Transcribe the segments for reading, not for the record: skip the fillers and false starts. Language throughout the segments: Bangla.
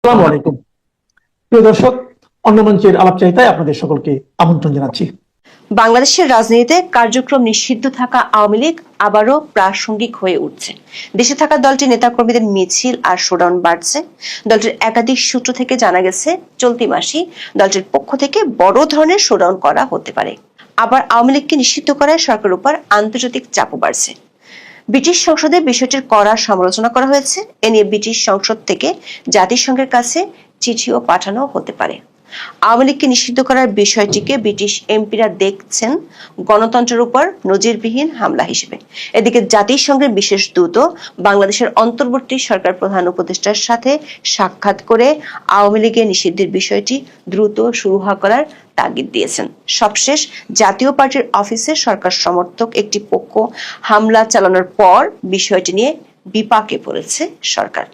আসসালামু আলাইকুম প্রিয় দর্শক, অন্য মঞ্চের আলাপচারিতায় আপনাদের সকলকে আমন্ত্রণ জানাচ্ছি। বাংলাদেশের রাজনীতিতে কার্যক্রম নিষিদ্ধ থাকা আওয়ামী লীগ আবারও প্রাসঙ্গিক হয়ে উঠছে। দেশে থাকা দলটির নেতাকর্মীদের মিছিল আর শোডাউন বাড়ছে। দলটির একাধিক সূত্র থেকে জানা গেছে, চলতি মাসেই দলটির পক্ষ থেকে বড় ধরনের শোডাউন করা হতে পারে। আবার আওয়ামী লীগকে নিষিদ্ধ করায় সরকারের উপর আন্তর্জাতিক চাপও বাড়ছে। ব্রিটিশ সংসদে বিষয়টির কড়া সমালোচনা করা হয়েছে। এ নিয়ে ব্রিটিশ সংসদ থেকে জাতিসংঘের কাছে চিঠিও পাঠানো হতে পারে। আওয়ামী লীগকে নিষিদ্ধ করার বিষয়টিকে ব্রিটিশ এমপিরা দেখছেন গণতন্ত্রের উপর নজিরবিহীন হামলা হিসেবে। এদিকে জাতিসংঘের বিশেষ দূত বাংলাদেশের অন্তর্বর্তী সরকার প্রধান উপদেষ্টার সাথে সাক্ষাৎ করে আওয়ামী লীগের নিষিদ্ধের বিষয়টি দ্রুত শুরু করার তাগিদ দিয়েছেন। সবশেষ জাতীয় পার্টির অফিসে সরকার সমর্থক একটি পক্ষ হামলা চালানোর পর বিষয়টি নিয়ে বিপাকে পড়েছে সরকার।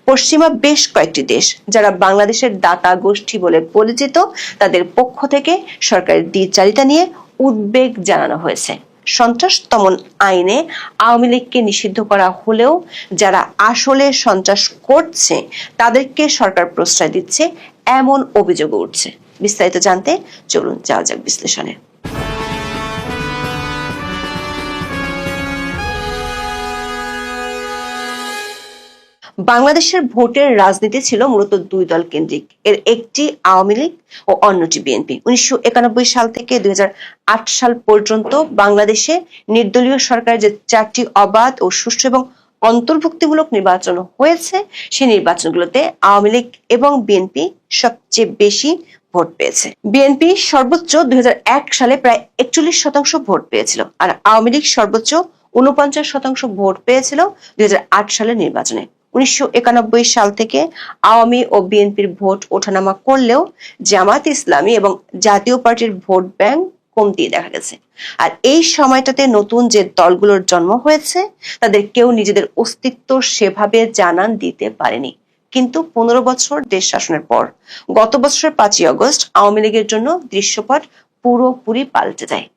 পশ্চিমা বেশ কয়েকটি দেশ যারা বাংলাদেশের দাতা গোষ্ঠী বলে পরিচিত, তাদের পক্ষ থেকে সরকারের দ্বিচারিতা নিয়ে উদ্বেগ জানানো হয়েছে। সন্ত্রাস দমন আইনে আওয়ামী লীগকে নিষিদ্ধ করা হলেও যারা আসলে সন্ত্রাস করছে তাদেরকে সরকার প্রশ্রয় দিচ্ছে, এমন অভিযোগ উঠছে। বিস্তারিত জানতে চলুন যাওয়া যাক বিশ্লেষণে। বাংলাদেশের ভোটের রাজনীতি ছিল মূলত দুই দল কেন্দ্রিক। এর একটি আওয়ামী লীগ ও অন্যটি বিএনপি। 1991 সাল থেকে 2008 সাল পর্যন্ত বাংলাদেশে নির্দলীয় সরকারের যে 4টি অবাধ ও সুষ্ঠু এবং অন্তর্ভুক্তিমূলক নির্বাচন হয়েছে, সেই নির্বাচনগুলোতে আওয়ামী লীগ এবং বিএনপি সবচেয়ে বেশি ভোট পেয়েছে। বিএনপি সর্বোচ্চ 2001 সালে প্রায় 41% ভোট পেয়েছিল, আর আওয়ামী লীগ সর্বোচ্চ 49% ভোট পেয়েছিল 2008 সালের নির্বাচনে। 1991 সাল থেকে আওয়ামী ও বিএনপির ভোট ওঠানামা করলেও জামাত ইসলামী এবং জাতীয় পার্টির ভোট ব্যাংক কমতি দেখা গেছে। আর এই সময়টাতে নতুন যে দলগুলোর জন্ম হয়েছে, তাদের কেউ নিজেদের অস্তিত্ব সেভাবে জানান দিতে পারেনি। কিন্তু 15 বছর দেশ শাসনের পর গত বছরের 5ই আগস্ট আওয়ামী লীগের জন্য দৃশ্যপট পুরোপুরি পাল্টে যায়।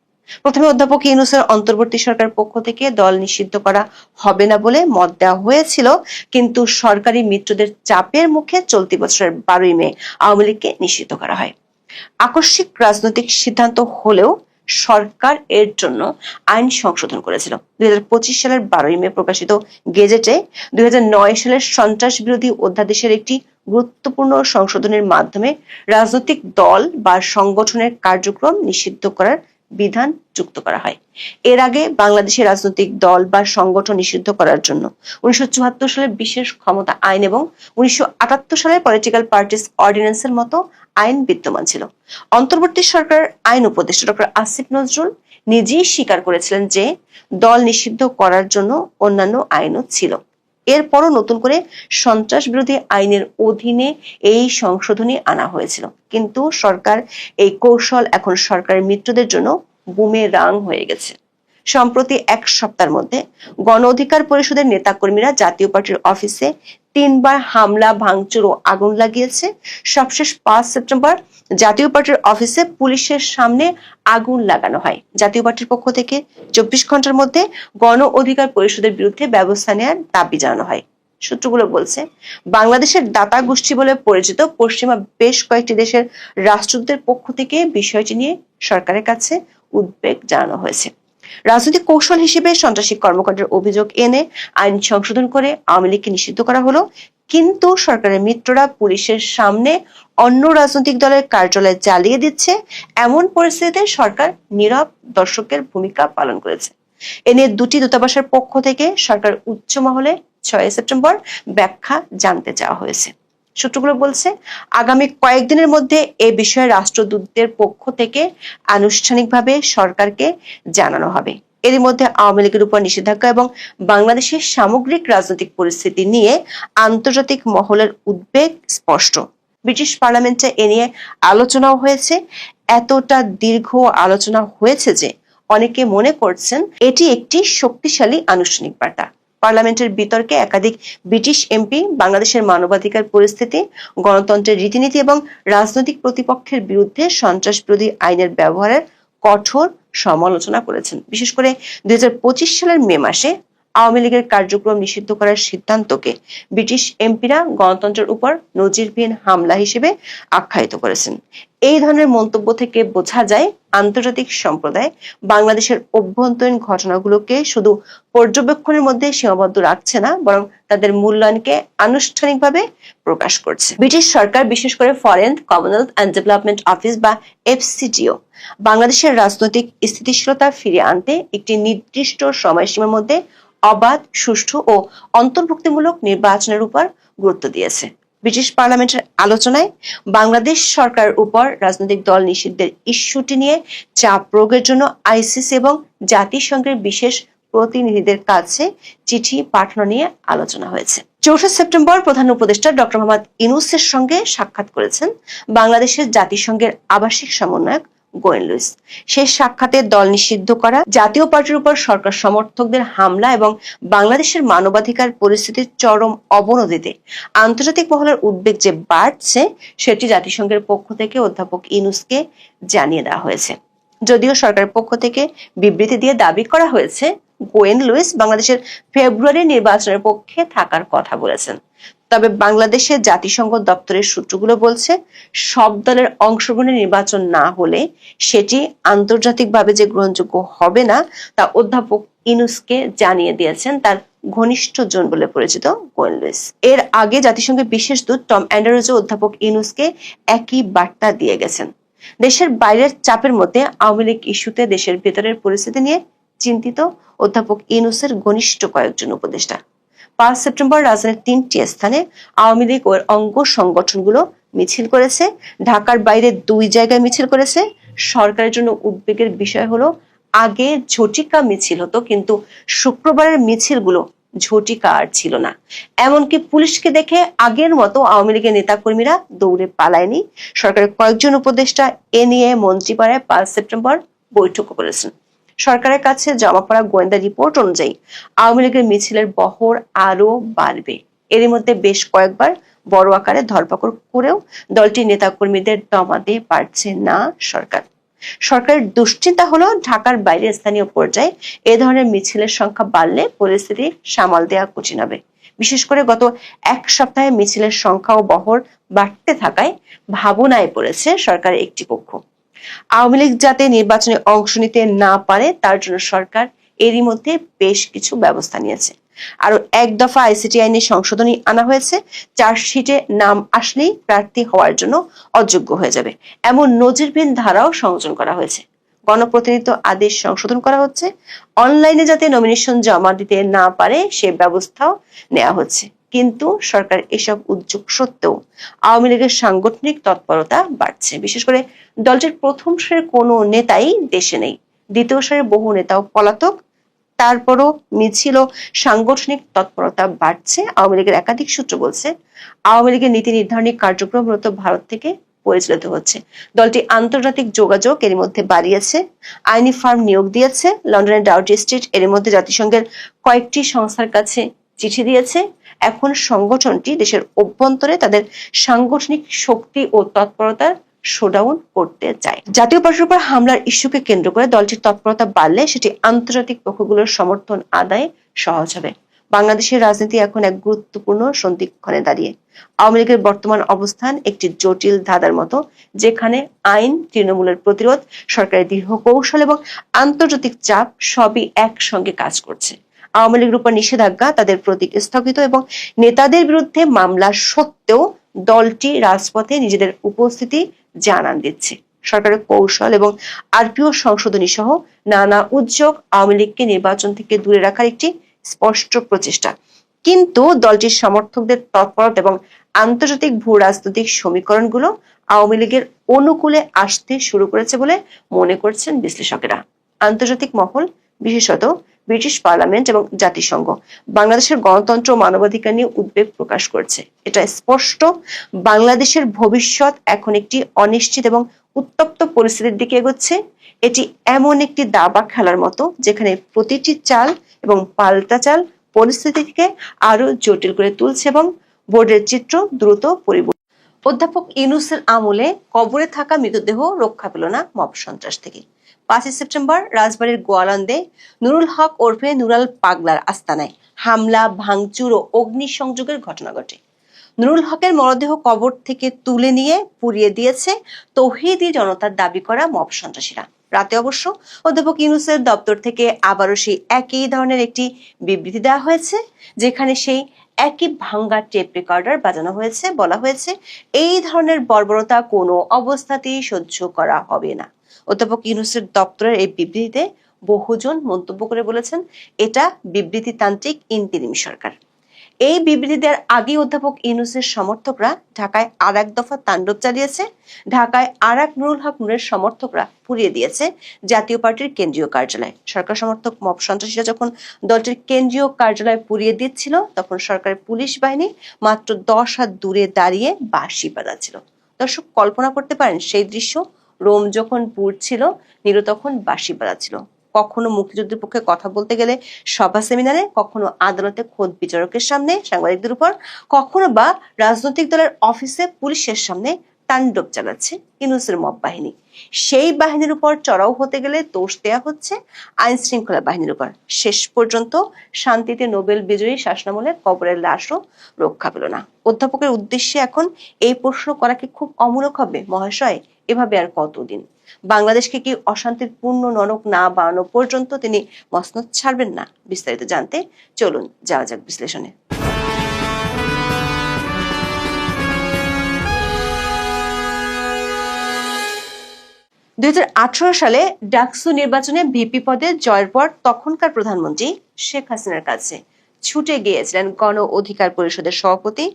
প্রথমে অধ্যাপক ইউনূসের অন্তর্বর্তী সরকার পক্ষ থেকে দল নিষিদ্ধ করা হবে না বলে মত দেওয়া হয়েছিল, কিন্তু সরকারি মিত্রদের চাপের মুখে চলতি বছরের 12ই মে আওয়ামী লীগকে নিষিদ্ধ করা হয়। আকস্মিক রাজনৈতিক সিদ্ধান্ত হলেও সরকার এর জন্য আইন সংশোধন করেছিল। 2025 সালের 12ই মে প্রকাশিত গেজেটে 2009 সালের সন্ত্রাস বিরোধী অধ্যাদেশের একটি গুরুত্বপূর্ণ সংশোধনের মাধ্যমে রাজনৈতিক দল বা সংগঠনের কার্যক্রম নিষিদ্ধ করার বিধান যুক্ত করা হয়। এর আগে বাংলাদেশের রাজনৈতিক দল বা সংগঠন নিষিদ্ধ করার জন্য 1974 সালের বিশেষ ক্ষমতা আইন এবং 1978 সালের পলিটিক্যাল পার্টিস অর্ডিন্যান্সের মতো আইন বিদ্যমান ছিল। অন্তর্বর্তী সরকার আইন উপদেষ্টা ডক্টর আসিফ নজরুল নিজেই স্বীকার করেছিলেন যে দল নিষিদ্ধ করার জন্য অন্যান্য আইনও ছিল। এরপরও নতুন করে সন্ত্রাস বিরোধী আইনের অধীনে এই সংশোধনী আনা হয়েছিল, কিন্তু সরকার এই কৌশল এখন সরকারের মিত্রদের জন্য বুমেরাং হয়ে গেছে। সম্প্রতি এক সপ্তাহের মধ্যে গণ অধিকার পরিষদের নেতাকর্মীরা জাতীয় পার্টির অফিসে 3বার হামলা, ভাঙচুর ও আগুন লাগিয়েছে। সবশেষ 5 সেপ্টেম্বর জাতীয় পার্টির অফিসে পুলিশের সামনে আগুন লাগানো হয়। জাতীয় পার্টির পক্ষ থেকে 24 ঘন্টার মধ্যে গণ অধিকার পরিষদের বিরুদ্ধে ব্যবস্থা নেওয়ার দাবি জানানো হয়। সূত্রগুলো বলছে, বাংলাদেশের দাতা গোষ্ঠী বলে পরিচিত পশ্চিমা বেশ কয়েকটি দেশের রাষ্ট্রদূতের পক্ষ থেকে বিষয়টি নিয়ে সরকারের কাছে উদ্বেগ জানানো হয়েছে। রাজনৈতিক কৌশল হিসেবে সন্ত্রাসী কর্মকাণ্ডের অভিযোগ এনে আইন সংশোধন করে আওয়ামী লীগকে নিষিদ্ধ করা হলো, কিন্তু সরকারের মিত্ররা পুলিশের সামনে অন্য রাজনৈতিক দলের কার্যালয় জ্বালিয়ে দিচ্ছে। এমন পরিস্থিতিতে সরকার নীরব দর্শকের ভূমিকা পালন করেছে। এ নিয়ে দুটি দূতাবাসের পক্ষ থেকে সরকার উচ্চ মহলে 6 সেপ্টেম্বর ব্যাখ্যা জানতে চাওয়া হয়েছে। সূত্রগুলো বলছে, আগামী কয়েকদিনের মধ্যে এ বিষয়ে রাষ্ট্রদূতদের পক্ষ থেকে আনুষ্ঠানিকভাবে সরকারকে জানানো হবে। এরই মধ্যে আওয়ামী লীগের উপর নিষেধাজ্ঞা এবং বাংলাদেশের সামগ্রিক রাজনৈতিক পরিস্থিতি নিয়ে আন্তর্জাতিক মহলের উদ্বেগ স্পষ্ট। ব্রিটিশ পার্লামেন্টে এ নিয়ে আলোচনাও হয়েছে। এতটা দীর্ঘ আলোচনা হয়েছে যে অনেকে মনে করছেন এটি একটি শক্তিশালী আনুষ্ঠানিক বার্তা। পার্লামেন্টের বিতর্কে একাধিক ব্রিটিশ এমপি বাংলাদেশের মানবাধিকার পরিস্থিতি, গণতন্ত্রের রীতিনীতি এবং রাজনৈতিক প্রতিপক্ষের বিরুদ্ধে সন্ত্রাস বিরোধী আইনের ব্যবহারের কঠোর সমালোচনা করেছেন। বিশেষ করে 2025 সালের মে মাসে আওয়ামী লীগের কার্যক্রম নিষিদ্ধ করার সিদ্ধান্তকে ব্রিটিশ এমপিরা গণতন্ত্রের উপর নজিরবিহীন হামলা হিসেবে আখ্যায়িত করেছেন। এই ধরনের মন্তব্য থেকে বোঝা যায় আন্তর্জাতিক সম্প্রদায় বাংলাদেশের অভ্যন্তরীণ ঘটনাগুলোকে শুধু পর্যবেক্ষণের মধ্যে সীমাবদ্ধ রাখছে না, বরং তাদের মূল্যায়নকে আনুষ্ঠানিকভাবে প্রকাশ করছে। ব্রিটিশ সরকার, বিশেষ করে foreign, Commonwealth and development office বা এফসিডিও, বাংলাদেশের রাজনৈতিক স্থিতিশীলতা ফিরিয়ে আনতে একটি নির্দিষ্ট সময়সীমার মধ্যে অবাধ, সুষ্ঠু ও অন্তর্ভুক্তিমূলক নির্বাচনের উপর গুরুত্ব দিয়েছে। ব্রিটিশ পার্লামেন্টের আলোচনায় বাংলাদেশ সরকারের উপর রাজনৈতিক দল নিষিদ্ধের ইস্যুটি নিয়ে চাপ প্রয়োগের জন্য আইসিসি এবং জাতিসংঘের বিশেষ প্রতিনিধিদের কাছে চিঠি পাঠানো নিয়ে আলোচনা হয়েছে। 4 সেপ্টেম্বর প্রধান উপদেষ্টা ডক্টর মোহাম্মদ ইউনূসের সঙ্গে সাক্ষাৎ করেছেন বাংলাদেশের জাতিসংঘের আবাসিক সমন্বয়ক গোয়েন লুইস। সেই সাক্ষাতে দল নিষিদ্ধ করা, জাতীয় পার্টির উপর সরকার সমর্থকদের হামলা এবং বাংলাদেশের মানবাধিকার পরিস্থিতির চরম অবনতিতে আন্তর্জাতিক মহলের উদ্বেগ যে বাড়ছে, সেটি জাতিসংঘের পক্ষ থেকে অধ্যাপক ইউনূসকে জানিয়ে দেওয়া হয়েছে। যদিও সরকারের পক্ষ থেকে বিবৃতি দিয়ে দাবি করা হয়েছে গোয়েন লুইস বাংলাদেশের ফেব্রুয়ারি নির্বাচনের পক্ষে থাকার কথা বলেছেন, তবে বাংলাদেশের জাতিসংঘ দপ্তরের সূত্রগুলো বলছে সব দলের অংশগ্রহণে নির্বাচন না হলে সেটি আন্তর্জাতিকভাবে যে গ্রহণযোগ্য হবে না তা অধ্যাপক ইউনূসকে জানিয়ে দিয়েছেন তার ঘনিষ্ঠ জন বলে পরিচিত গোয়েন লুইস। এর আগে জাতিসংঘের বিশেষ দূত টম অ্যান্ডারুজও অধ্যাপক ইউনূসকে একই বার্তা দিয়ে গেছেন। দেশের বাইরের চাপের মধ্যে আওয়ামী লীগ ইস্যুতে দেশের ভেতরের পরিস্থিতি নিয়ে চিন্তিত অধ্যাপক ইউনূসের ঘনিষ্ঠ কয়েকজন উপদেষ্টা। 5 সেপ্টেম্বর রাজধানীর 3টি স্থানে আওয়ামী লীগ ও অঙ্গ সংগঠনগুলো মিছিল করেছে। ঢাকার বাইরে 2 জায়গায় মিছিল করেছে। সরকারের জন্য উদ্বেগের বিষয় হলো, আগে ঝটিকা মিছিল হতো, কিন্তু শুক্রবারের মিছিলগুলো ঝটিকা আর ছিল না। এমনকি পুলিশকে দেখে আগের মতো আওয়ামী লীগের নেতাকর্মীরা দৌড়ে পালায়নি। সরকারের কয়েকজন উপদেষ্টা এ নিয়ে মন্ত্রীপাড়ায় 5 সেপ্টেম্বর বৈঠক করেছেন। সরকারের কাছে জমা পড়া গোয়েন্দা রিপোর্ট অনুযায়ী আওয়ামী লীগের মিছিলের বহর আরো বাড়বে। এরই মধ্যে বেশ কয়েকবার বড় আকারে ধরপাকড় করেও দলটির নেতাকর্মীদের দমাতে পারছে না সরকার। সরকারের দুশ্চিন্তা হলো, ঢাকার বাইরে স্থানীয় পর্যায়ে এ ধরনের মিছিলের সংখ্যা বাড়লে পরিস্থিতি সামাল দেওয়া কঠিন হবে। বিশেষ করে গত 1 সপ্তাহে মিছিলের সংখ্যা ও বহর বাড়তে থাকায় ভাবনায় পড়েছে সরকারের একটি পক্ষ। আওয়ামী লীগ যাতে নির্বাচনে অংশ নিতে না পারে তার জন্য সরকার এরই মধ্যে বেশ কিছু ব্যবস্থা নিয়েছে। আরো 1 দফা আইসিটি আইনে সংশোধনী আনা হয়েছে। চার্জশিটে নাম আসলেই প্রার্থী হওয়ার জন্য অযোগ্য হয়ে যাবে এমন নজিরবিহীন ধারাও সংযোজন করা হয়েছে। গণপ্রতিনিধিত্ব আদেশ সংশোধন করা হচ্ছে। অনলাইনে যাতে নমিনেশন জমা দিতে না পারে সে ব্যবস্থাও নেওয়া হচ্ছে। কিন্তু সরকার এসব উদ্যোগ সত্ত্বেও আওয়ামী লীগের সাংগঠনিক তৎপরতা বাড়ছে। বিশেষ করে দলটির প্রথম সারির কোনো নেতাই দেশে নেই, দ্বিতীয় সারির বহু নেতাও পলাতক। তারপরও মিছিল ও সাংগঠনিক তৎপরতা বাড়ছে। আওয়ামী লীগের একাধিক সূত্র বলছে, আওয়ামী লীগের নীতি নির্ধারণী কার্যক্রম মূলত ভারত থেকে পরিচালিত হচ্ছে। দলটি আন্তর্জাতিক যোগাযোগ এর মধ্যে বাড়িয়েছে, আইনি ফার্ম নিয়োগ দিয়েছে। লন্ডনের ডাউটি স্ট্রিট এর মধ্যে জাতিসংঘের কয়েকটি সংস্থার কাছে চিঠি দিয়েছে। এখন সংগঠনটি দেশের অভ্যন্তরে তাদের সাংগঠনিক শক্তি ও তৎপরতার শোডাউন করতে চায়। জাতীয় পার্টির উপর হামলার ইস্যুকে কেন্দ্র করে দলটির তৎপরতা বাড়লে সেটি আন্তর্জাতিক পক্ষগুলোর সমর্থন আদায়ে সহজ হবে। বাংলাদেশের রাজনীতি এখন এক গুরুত্বপূর্ণ সন্ধিক্ষণে দাঁড়িয়ে। আওয়ামী লীগের বর্তমান অবস্থান একটি জটিল ধাঁধার মতো, যেখানে আইন, তৃণমূলের প্রতিরোধ, সরকারের দৃঢ় কৌশল এবং আন্তর্জাতিক চাপ সবই একসঙ্গে কাজ করছে। আওয়ামী লীগের উপর নিষেধাজ্ঞা, তাদের প্রতীক স্থগিত এবং নেতাদের বিরুদ্ধে মামলা সত্ত্বেও দলটি রাজপথে নিজেদের উপস্থিতি জানান দিচ্ছে। সরকারের কৌশল এবং আরপিও সংশোধনী সহ নানা উদ্যোগ আওয়ামী লীগকে নির্বাচন থেকে দূরে রাখার একটি স্পষ্ট প্রচেষ্টা। কিন্তু দলটির সমর্থকদের তৎপরতা এবং আন্তর্জাতিক ভূ রাজনৈতিক সমীকরণগুলো আওয়ামী লীগের অনুকূলে আসতে শুরু করেছে বলে মনে করছেন বিশ্লেষকেরা। আন্তর্জাতিক মহল, বিশেষত ব্রিটিশ পার্লামেন্ট এবং জাতিসংঘ বাংলাদেশের গণতন্ত্র ও মানবাধিকার নিয়ে উদ্বেগ প্রকাশ করছে। এটা স্পষ্ট, বাংলাদেশের ভবিষ্যৎ এখন একটি অনিশ্চিত এবং উত্তপ্ত পরিস্থিতির দিকে এগোচ্ছে। এটি এমন একটি দাবা খেলার মতো, যেখানে প্রতিটি চাল এবং পাল্টা চাল পরিস্থিতিকে আরো জটিল করে তুলছে এবং বোর্ডের চিত্র দ্রুত পরিবর্তন। অধ্যাপক ইউনূসের আমলে কবরে থাকা মৃতদেহ রক্ষা পেল না মব সন্ত্রাস থেকে। 5 সেপ্টেম্বর রাজবাড়ীর গোয়ালন্দে নুরুল হক ওরফে নুরাল পাগলার আস্তানায় হামলা, ভাঙচুর ও অগ্নিসংযোগের ঘটনা ঘটে। নুরুল হকের মরদেহ কবর থেকে তুলে নিয়ে পুড়িয়ে দিয়েছে তৌহিদি জনতার দাবি করা মব সন্ত্রাসীরা। রাতে অবশ্য অধ্যাপক ইউনূসের দপ্তর থেকে আবারও সেই একই ধরনের একটি বিবৃতি দেওয়া হয়েছে, যেখানে সেই একই ভাঙ্গা টেপ রেকর্ডার বাজানো হয়েছে। বলা হয়েছে, এই ধরনের বর্বরতা কোনো অবস্থাতেই সহ্য করা হবে না। অধ্যাপক ইউনূসের দপ্তরের এই বিবৃতিতে বহুজন মন্তব্য করে বলেছেন, এটা বিবৃতিতান্ত্রিক ইন্তিরিম সরকার। এই বিবৃতি দেওয়ার আগে অধ্যাপক ইউনূসের সমর্থকরা ঢাকায় আর এক দফা তাণ্ডব চালিয়েছে। ঢাকায় আর এক নুরুল হক নূরের সমর্থকরা পুড়িয়ে দিয়েছে জাতীয় পার্টির কেন্দ্রীয় কার্যালয়। সরকার সমর্থক মব সন্ত্রাসীরা যখন দলটির কেন্দ্রীয় কার্যালয় পুড়িয়ে দিচ্ছিল, তখন সরকারের পুলিশ বাহিনী মাত্র 10 হাত দূরে দাঁড়িয়ে বাঁশি বাজাচ্ছিল। দর্শক কল্পনা করতে পারেন সেই দৃশ্য। রোম যখন পুড়ছিল, নীরু তখন বাঁশি বাজাচ্ছিল। কখনো মুক্তিযুদ্ধের পক্ষে কথা বলতে গেলে সভা সেমিনারে, কখনো আদালতে খোদ বিচারকের সামনে সাংবাদিকদের উপর, কখনো বা রাজনৈতিক দলের অফিসে পুলিশের সামনে তাণ্ডব চালাচ্ছে ইউনূসের মব বাহিনী। সেই বাহিনীর উপর চড়াও হতে গেলে দোষ দেয়া হচ্ছে আইন শৃঙ্খলা বাহিনীর উপর। শেষ পর্যন্ত শান্তিতে নোবেল বিজয়ী শাসনামলের কবরের লাশও রক্ষা পেল না। অধ্যাপকের উদ্দেশ্যে এখন এই প্রশ্ন করা কি খুব অমূলক হবে? মহাশয়, এভাবে আর কতদিন? বাংলাদেশকে কি অশান্তির পূর্ণ নরক না বানানো পর্যন্ত তিনি মসনদ ছাড়বেন না? বিস্তারিত জানতে চলুন যাওয়া যাক বিশ্লেষণে। 2018 সালে ডাকসু নির্বাচনে ভিপি পদে জয়ের পর তখনকার প্রধানমন্ত্রী শেখ হাসিনার কাছে ছুটে গিয়েছিলেন গণ অধিকার পরিষদের সভাপতি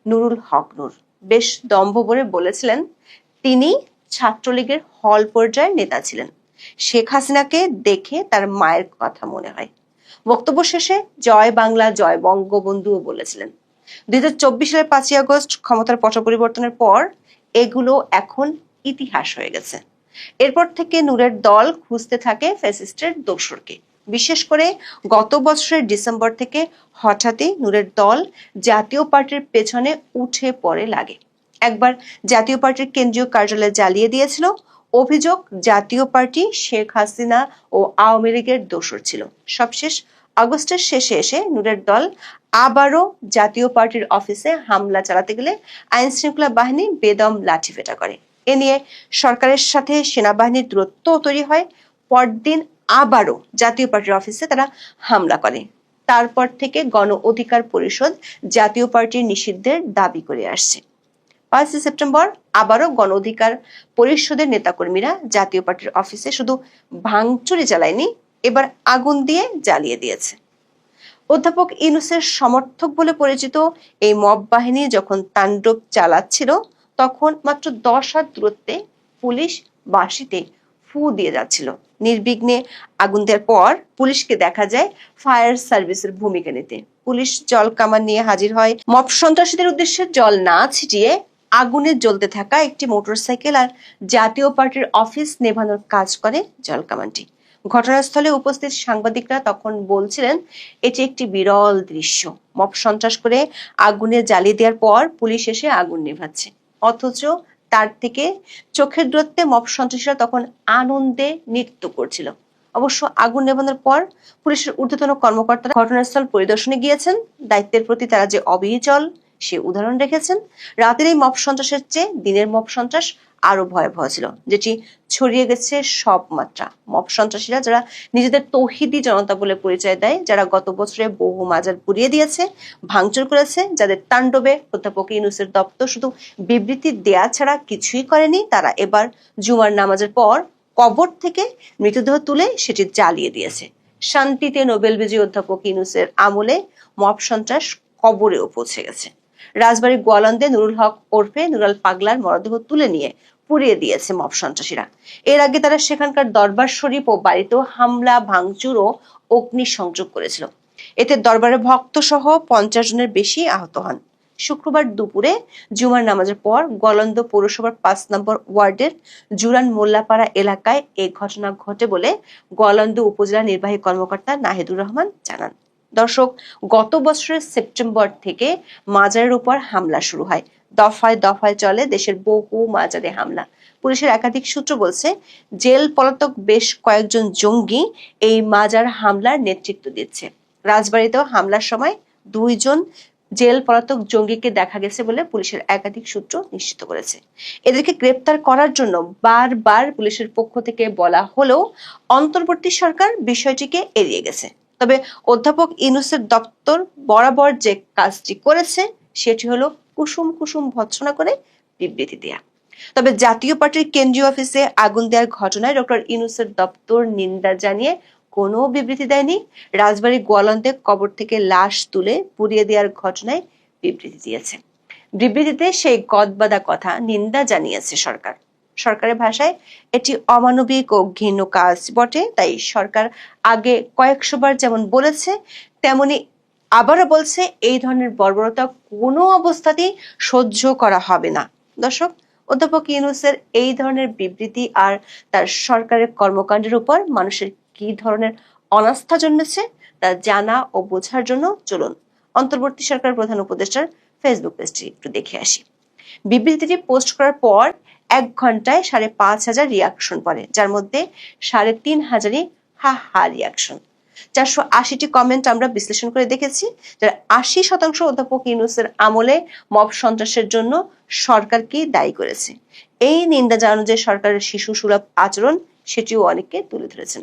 নুরুল হক নূর। বেশ দম্ভ ভরে বলেছিলেন তিনি ছাত্রলীগের হল পর্যায়ের নেতা ছিলেন। শেখ হাসিনাকে দেখে তার মায়ের কথা মনে হয়। বক্তব্য শেষে জয় বাংলা, জয় বঙ্গবন্ধুও বলেছিলেন। 2024 সালের 5ই আগস্ট ক্ষমতার পট পরিবর্তনের পর এগুলো এখন ইতিহাস হয়ে গেছে। এরপর থেকে নূরের দল খুঁজতে থাকে ফ্যাসিস্টের দোসরকে। বিশেষ করে গত বছরের ডিসেম্বর থেকে হঠাৎই নূরের দল জাতীয় পার্টির পেছনে উঠে পড়ে লাগে। একবার জাতীয় পার্টির কেন্দ্রীয় কার্যালয় জ্বালিয়ে দিয়েছিল। অভিযোগ, জাতীয় পার্টি শেখ হাসিনা ও আওয়ামী লীগের দোসর ছিল। সবশেষ আগস্টের শেষে এসে নূরের দল আবারও জাতীয় পার্টির অফিসে হামলা চালাতে গেলে আইন শৃঙ্খলা বাহিনী বেদম লাঠিপেটা করে। এ নিয়ে সরকারের সাথে সেনাবাহিনীর দূরত্ব তৈরি হয়। পরদিন আবারও জাতীয় পার্টির অফিসে তারা হামলা করে। তারপর থেকে গণ অধিকার পরিষদ জাতীয় পার্টির নিষিদ্ধের দাবি করে আসছে। 5 সেপ্টেম্বর আবারও গণ অধিকার পরিষদের নেতাকর্মীরা জাতীয় পার্টির অফিসে শুধু ভাঙচুরি চালায়নি, এবার আগুন দিয়ে জ্বালিয়ে দিয়েছে। অধ্যাপক ইউনূসের সমর্থক বলে পরিচিত এই মব বাহিনী যখন তাণ্ডব চালাচ্ছিল, তখন মাত্র 10 হাত দূরত্বে পুলিশ বাঁশিতে ফু দিয়ে যাচ্ছিল। নির্বিঘ্নে আগুন দেওয়ার পর পুলিশকে দেখা যায় ফায়ার সার্ভিসের ভূমিকা নিতে। পুলিশ জল কামান নিয়ে হাজির হয়। মব সন্ত্রাসীদের উদ্দেশ্যে জল না ছিটিয়ে আগুনে জ্বলতে থাকা একটি মোটরসাইকেল আর জাতীয় পার্টির অফিস নেভানোর কাজ করে জল কামানটি। ঘটনাস্থলে উপস্থিত সাংবাদিকরা তখন বলছিলেন, এটি একটি বিরল দৃশ্য। মব সন্ত্রাস করে আগুনে জ্বালিয়ে দেওয়ার পর পুলিশ এসে আগুন নেভাচ্ছে, অথচ তার থেকে চোখের দূরত্বে মব সন্ত্রাসীরা তখন আনন্দে নৃত্য করছিল। অবশ্য আগুন নেভানোর পর পুলিশের ঊর্ধ্বতন কর্মকর্তারা ঘটনাস্থল পরিদর্শনে গিয়েছেন। দায়িত্বের প্রতি তারা যে অবিচল সে উদাহরণ রেখেছেন। রাতের এই মব সন্ত্রাসের চেয়ে দিনের মব সন্ত্রাস আরো ভয়াবহ ছিল, যেটি ছড়িয়ে গেছে সব মাত্রা। মব সন্ত্রাসীরা যারা নিজেদের তৌহিদি জনতা বলে পরিচয় দেয়, যারা গত বছরে বহু মাজার পুড়িয়ে দিয়েছে, ভাঙচুর করেছে, যাদের তাণ্ডবে অধ্যাপক ইউনূসের দপ্তর শুধু বিবৃতি দেয়া ছাড়া কিছুই করেনি, তারা এবার জুমার নামাজের পর কবর থেকে মৃতদেহ তুলে সেটি জ্বালিয়ে দিয়েছে। শান্তিতে নোবেল বিজয়ী অধ্যাপক ইউনূসের আমলে মব সন্ত্রাস কবরেও পৌঁছে গেছে। রাজবাড়ীর গোয়ালন্দে নুরুল হক ওরফে নুরাল পাগলার মরদেহ তুলে নিয়ে পুড়িয়ে দিয়েছে মব সন্ত্রাসীরা। এর আগে তারা সেখানকার দরবার শরীফ ও বাড়িতেও হামলা, ভাঙচুর ও অগ্নিসংযোগ করেছিল। এতে দরবারের ভক্ত সহ 50 জনের বেশি আহত হন। শুক্রবার দুপুরে জুমার নামাজের পর গোয়ালন্দ পৌরসভার 5 নম্বর ওয়ার্ডের জুরান মোল্লাপাড়া এলাকায় এই ঘটনা ঘটে বলে গোয়ালন্দ উপজেলা নির্বাহী কর্মকর্তা নাহিদুর রহমান জানান। দর্শক, গত বছরের সেপ্টেম্বর থেকে মাজারের উপর হামলা শুরু হয়। দফায় দফায় চলে দেশের বহু মাজারে হামলা। পুলিশের একাধিক সূত্র বলছে, জেল পলাতক বেশ কয়েকজন জঙ্গি এই মাজার হামলার নেতৃত্ব দিচ্ছে। রাজবাড়িতেও হামলার সময় 2 জন জেল পলাতক জঙ্গিকে দেখা গেছে বলে পুলিশের একাধিক সূত্র নিশ্চিত করেছে। এদেরকে গ্রেপ্তার করার জন্য বারবার পুলিশের পক্ষ থেকে বলা হলেও অন্তর্বর্তী সরকার বিষয়টিকে এড়িয়ে গেছে। তবে অধ্যাপক ইউনূসের দপ্তর বরাবর যে কাজটি করেছে সেটি হলো কুসুম কুসুম ভৎসনা করে বিবৃতি দেয়া। তবে জাতীয় পার্টির কেন্দ্রীয় অফিসে আগুন দেওয়ার ঘটনায় ডক্টর ইউনূসের দপ্তর নিন্দা জানিয়ে কোনো বিবৃতি দেয়নি। রাজবাড়ী গোয়ালন্দে কবর থেকে লাশ তুলে পুড়িয়ে দেওয়ার ঘটনায় বিবৃতি দিয়েছে। বিবৃতিতে সেই গদবাদা কথা নিন্দা জানিয়েছে সরকার। সরকারের ভাষায় এটি অমানবিক ও ঘৃণ্য কাজ বটে, তাই সরকার আগে কয়েকশোবার যেমন বলেছে তেমনি আবারও বলছে এই ধরনের বর্বরতা কোনো অবস্থাতেই সহ্য করা হবে না। দর্শক, অধ্যাপক ইউনূসের এই ধরনের বিবৃতি আর তার সরকারের কর্মকাণ্ডের উপর মানুষের কি ধরনের অনাস্থা জন্মেছে তা জানা ও বোঝার জন্য চলুন অন্তর্বর্তী সরকার প্রধান উপদেষ্টার ফেসবুক পেজটি একটু দেখে আসি। বিবৃতিটি পোস্ট করার পর 1 ঘন্টায় 5,500 রিয়াকশন পড়ে, যার মধ্যে 3,500ই হা হা রিয়াকশন। 480টি কমেন্ট আমরা বিশ্লেষণ করে দেখেছি, যার 80% অধ্যাপক ইউনূসের আমলে মব সন্ত্রাসের জন্য সরকারকে দায়ী করেছে। এই নিন্দা জানানো যে সরকারের শিশু সুলভ আচরণ সেটিও অনেকে তুলে ধরেছেন।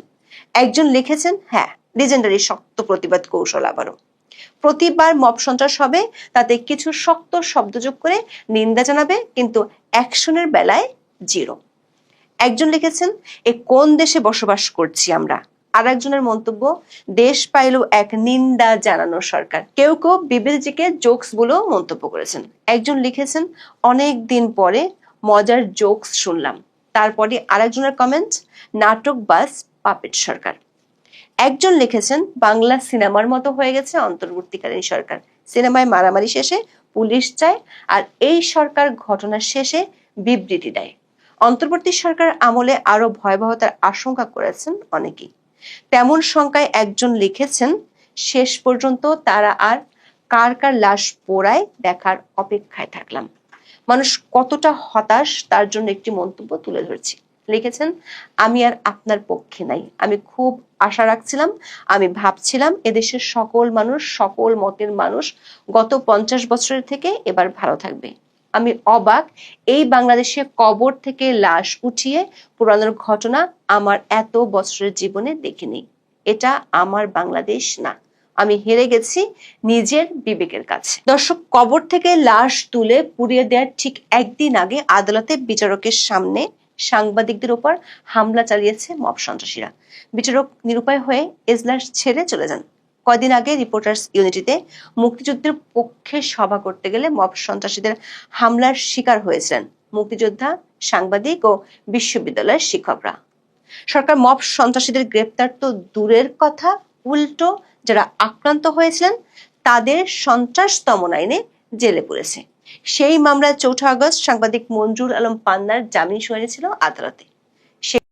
একজন লিখেছেন, হ্যাঁ, লিজেন্ডারি শক্ত প্রতিবাদ কৌশল আবারও। প্রতিবার মব সন্ত্রাস হবে, তাতে কিছু শক্ত শব্দ যোগ করে নিন্দা জানাবে, কিন্তু অ্যাকশনের বেলায় 0। একজন লিখেছেন, এ কোন দেশে বসবাস করছি আমরা। আর একজনের মন্তব্য, দেশ পাইল এক নিন্দা জানানো সরকার। কেউ কেউ বিবৃতিকে জোকস বলেও মন্তব্য করেছেন। একজন লিখেছেন, অনেক দিন পরে মজার জোকস শুনলাম। তারপরে আরেকজনের কমেন্ট, নাটক বাস পাপেট সরকার। একজন লিখেছেন, বাংলা সিনেমার মতো হয়ে গেছে অন্তর্বর্তীকালীন সরকার। সিনেমায় মারামারি শেষে পুলিশ চায়, আর এই সরকার ঘটনার শেষে বিবৃতি দেয়। অন্তর্বর্তী সরকার আমলে আরো ভয়াবহতার আশঙ্কা করেছেন অনেকেই। তেমন শঙ্কায় একজন লিখেছেন, শেষ পর্যন্ত তারা আর কার কার লাশ পোড়ায় দেখার অপেক্ষায় থাকলাম। মানুষ কতটা হতাশ তার জন্য একটি মন্তব্য তুলে ধরছি। লিখেছেন, আমি আর আপনার পক্ষে নাই। আমি খুব আশা রাখছিলাম, আমি ভাবছিলাম এদেশের সকল মানুষ, সকল মতের মানুষ গত 50 বছরের থেকে এবার ভালো থাকবে। আমি অবাক, এই বাংলাদেশে কবর থেকে লাশ উঠিয়ে পোড়ানোর ঘটনা আমার এত বছরের জীবনে দেখিনি। এটা আমার বাংলাদেশ না। আমি হেরে গেছি নিজের বিবেকের কাছে। দর্শক, কবর থেকে লাশ তুলে পুড়িয়ে দেওয়ার ঠিক একদিন আগে আদালতে বিচারকের সামনে সাংবাদিকদের উপর হামলা চালিয়েছে মব সন্ত্রাসীরা। বিচারক নিরুপায় হয়ে এজলাস ছেড়ে চলে যান। কয়দিন আগে রিপোর্টার্স ইউনিটিতে মুক্তিযুদ্ধের পক্ষে সভা করতে গেলে মব সন্ত্রাসীদের হামলার শিকার হয়েছিলেন মুক্তিযোদ্ধা, সাংবাদিক ও বিশ্ববিদ্যালয়ের শিক্ষকরা। সরকার মব সন্ত্রাসীদের গ্রেপ্তার তো দূরের কথা, উল্টো যারা আক্রান্ত হয়েছিলেন তাদের সন্ত্রাস দমন আইনে জেলে পুরেছে। সেই মামলায় 4 আগস্ট সাংবাদিক মঞ্জুর আলম পান্নার জামিন শুনানি ছিল আদালতে।